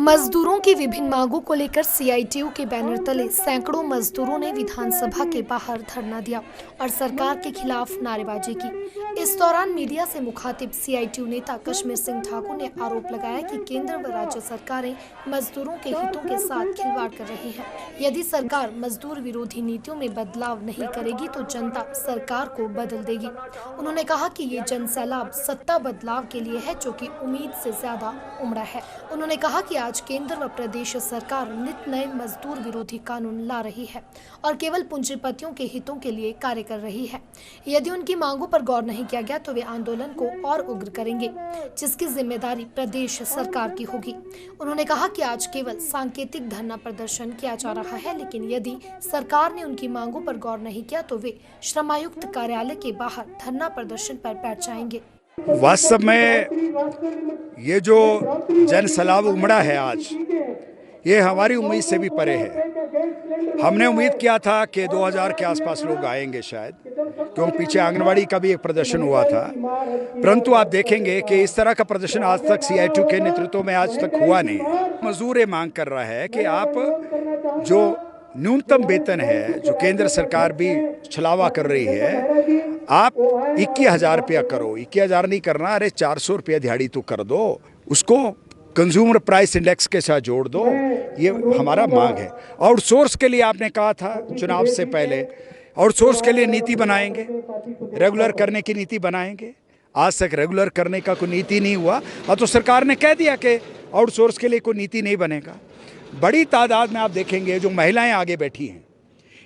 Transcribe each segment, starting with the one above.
मजदूरों की विभिन्न मांगों को लेकर सीआईटीयू के बैनर तले सैकड़ों मजदूरों ने विधानसभा के बाहर धरना दिया और सरकार के खिलाफ नारेबाजी की। इस दौरान मीडिया से मुखातिब सीआईटीयू नेता कश्मीर सिंह ठाकुर ने आरोप लगाया कि केंद्र व राज्य सरकारें मजदूरों के हितों के साथ खिलवाड़ कर रही है। यदि सरकार मजदूर विरोधी नीतियों में बदलाव नहीं करेगी तो जनता सरकार को बदल देगी। उन्होंने कहा कि ये जन सैलाब सत्ता बदलाव के लिए है, जो कि उम्मीद से ज्यादा उमड़ा है। उन्होंने कहा कि आज केंद्र व प्रदेश सरकार नित नए मजदूर विरोधी कानून ला रही है और केवल पूंजीपतियों के हितों के लिए कार्य कर रही है। यदि उनकी मांगों पर गौर नहीं किया गया तो वे आंदोलन को और उग्र करेंगे, जिसकी जिम्मेदारी प्रदेश सरकार की होगी। उन्होंने कहा कि आज केवल सांकेतिक धरना प्रदर्शन किया जा रहा है, लेकिन यदि सरकार ने उनकी मांगों पर गौर नहीं किया तो वे श्रमायुक्त कार्यालय के बाहर धरना प्रदर्शन पर बैठ जाएंगे। वास्तव में ये जो जन सैलाब उमड़ा है आज, ये हमारी उम्मीद से भी परे है। हमने उम्मीद किया था कि 2000 के आसपास लोग आएंगे शायद, क्योंकि पीछे आंगनवाड़ी का भी एक प्रदर्शन हुआ था। परंतु आप देखेंगे कि इस तरह का प्रदर्शन आज तक सीआईटीयू के नेतृत्व में आज तक हुआ नहीं। मजदूर ये मांग कर रहा है कि आप जो न्यूनतम वेतन है, जो केंद्र सरकार भी छलावा कर रही है, आप 21,000 रुपया करो। 21,000 नहीं करना, अरे 400 रुपया दिहाड़ी तो कर दो, उसको कंज्यूमर प्राइस इंडेक्स के साथ जोड़ दो। ये हमारा मांग है। आउटसोर्स के लिए आपने कहा था चुनाव से पहले, आउटसोर्स के लिए नीति बनाएंगे, रेगुलर करने की नीति बनाएंगे। आज तक रेगुलर करने का कोई नीति नहीं हुआ, और तो सरकार ने कह दिया कि आउटसोर्स के लिए कोई नीति नहीं बनेगा। बड़ी तादाद में आप देखेंगे जो महिलाएं आगे बैठी हैं,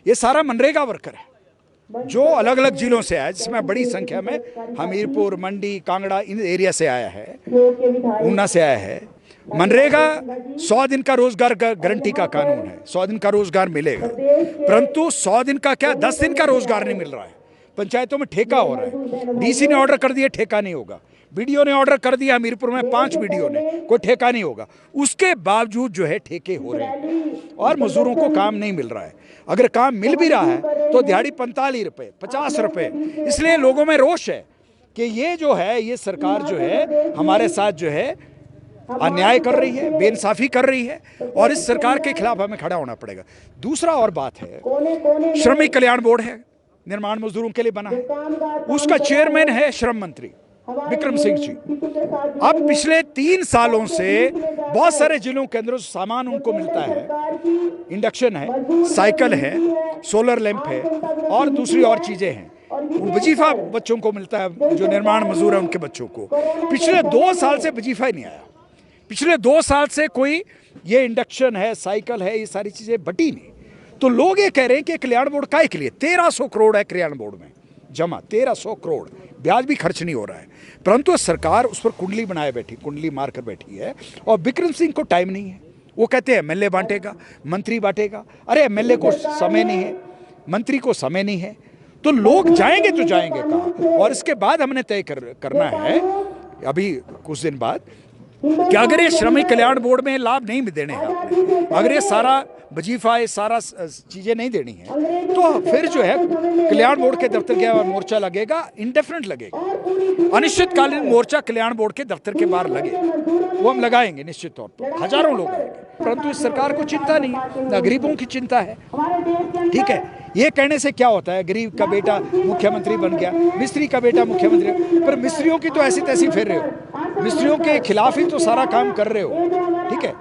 ये सारा मनरेगा वर्कर है, जो अलग अलग जिलों से आया, जिसमें बड़ी संख्या में हमीरपुर, मंडी, कांगड़ा इन एरिया से आया है, ऊना से आया है। मनरेगा 100 दिन का रोजगार गारंटी का कानून है, 100 दिन का रोजगार मिलेगा, परंतु 100 दिन का क्या 10 दिन का रोजगार नहीं मिल रहा है। पंचायतों में ठेका हो रहा है, डीसी ने ऑर्डर कर दिया ठेका नहीं होगा, बीडीओ ने ऑर्डर कर दिया, हमीरपुर में 5 बीडीओ ने, कोई ठेका नहीं होगा। उसके बावजूद जो है ठेके हो रहे हैं और मजदूरों को काम नहीं मिल रहा है। अगर काम मिल भी रहा है तो दिहाड़ी 45 रुपए, 50 रुपए। इसलिए लोगों में रोष है कि ये जो है, ये सरकार जो है हमारे साथ जो है अन्याय कर रही है, बेइंसाफी कर रही है, और इस सरकार के खिलाफ हमें खड़ा होना पड़ेगा। दूसरा और बात है, श्रमिक कल्याण बोर्ड है, निर्माण मजदूरों के लिए बना है, उसका चेयरमैन है श्रम मंत्री विक्रम सिंह जी। अब पिछले 3 सालों से बहुत सारे जिलों के अंदर सामान उनको मिलता है, इंडक्शन है, साइकिल है, सोलर लैंप है और दूसरी और चीजें हैं। वजीफा बच्चों को मिलता है, जो निर्माण मजदूर है उनके बच्चों को। पिछले 2 साल से वजीफा ही नहीं आया। पिछले 2 साल से कोई ये इंडक्शन है, साइकिल है, ये सारी चीजें बटी नहीं। तो लोग ये कह रहे हैं कि कल्याण बोर्ड काय के लिए 1300 करोड़ है कल्याण बोर्ड में जमा, 1300 करोड़, ब्याज भी खर्च नहीं हो रहा है, परंतु सरकार उस पर कुंडली बनाए बैठी, कुंडली मार कर बैठी है। और विक्रम सिंह को टाइम नहीं है, वो कहते हैं एमएलए बांटेगा, मंत्री बांटेगा। अरे एमएलए को समय नहीं है, मंत्री को समय नहीं है, तो लोग जाएंगे तो जाएंगे कहाँ। और इसके बाद हमने तय करना है अभी कुछ दिन बाद कि अगर ये श्रमिक कल्याण बोर्ड में लाभ नहीं देने हैं आपने, अगर ये सारा वजीफा, ये सारा चीजें नहीं देनी है, तो फिर जो है कल्याण बोर्ड के दफ्तर के बाहर मोर्चा लगेगा, इंडेफिनिट लगेगा, अनिश्चितकालीन मोर्चा कल्याण बोर्ड के दफ्तर के बाहर लगेगा। वो हम लगाएंगे निश्चित तौर पर, हजारों लोग आएंगे, परंतु इस सरकार को चिंता नहीं है, न गरीबों की चिंता है। ठीक है, ये कहने से क्या होता है, गरीब का बेटा मुख्यमंत्री बन गया, मिस्त्री का बेटा मुख्यमंत्री, पर मिस्त्रियों की तो ऐसी तैसी फिर रहे हो, मिस्त्रियों के खिलाफ ही तो सारा काम कर रहे हो। ठीक है,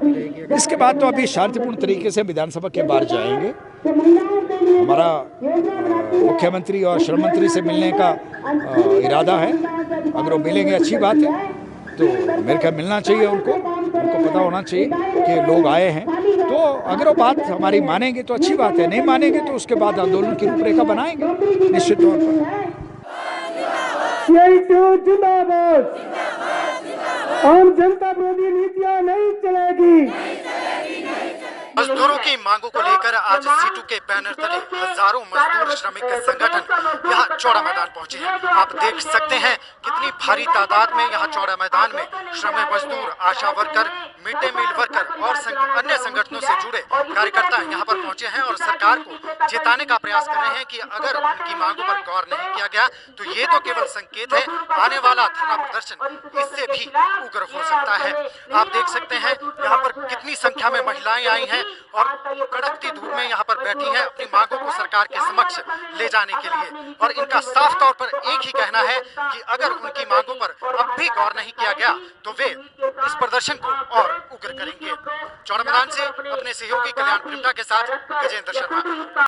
इसके बाद तो अभी शांतिपूर्ण तरीके से विधानसभा के बाहर जाएंगे। हमारा मुख्यमंत्री और श्रम मंत्री से मिलने का इरादा है। अगर वो मिलेंगे अच्छी बात है, तो मेरे ख्याल मिलना चाहिए उनको पता होना चाहिए कि लोग आए हैं। तो अगर वो बात हमारी मानेंगे तो अच्छी बात है, नहीं मानेंगे तो उसके बाद आंदोलन की रूपरेखा बनाएंगे निश्चित तौर पर। आम जनता विरोधी नीतियां नहीं चलेगी। मजदूरों की मांगों को लेकर आज सीटू के बैनर तले हजारों मजदूर श्रमिक संगठन यहाँ चौड़ा मैदान पहुंचे हैं। आप देख सकते हैं कितनी भारी तादाद में यहाँ चौड़ा मैदान में श्रमिक मजदूर, ASHA worker, mid day meal worker और अन्य संगठनों से जुड़े कार्यकर्ता यहाँ पर पहुंचे हैं और सरकार को चेताने का प्रयास कर रहे हैं कि अगर उनकी मांगों पर गौर नहीं किया गया तो ये तो केवल संकेत है, आने वाला धरना प्रदर्शन इससे भी उग्र हो सकता है। आप देख सकते हैं यहाँ पर कितनी संख्या में महिलाएं आई हैं और कड़कती धूप में यहाँ पर बैठी हैं अपनी मांगों को सरकार के समक्ष ले जाने के लिए। और इनका साफ तौर पर एक ही कहना है कि अगर उनकी मांगों पर अब भी गौर नहीं किया गया तो वे इस प्रदर्शन को और उग्र करेंगे। चौड़ा मैदान से अपने सहयोगी कल्याण प्रिमटा के साथ गजेंद्र शर्मा।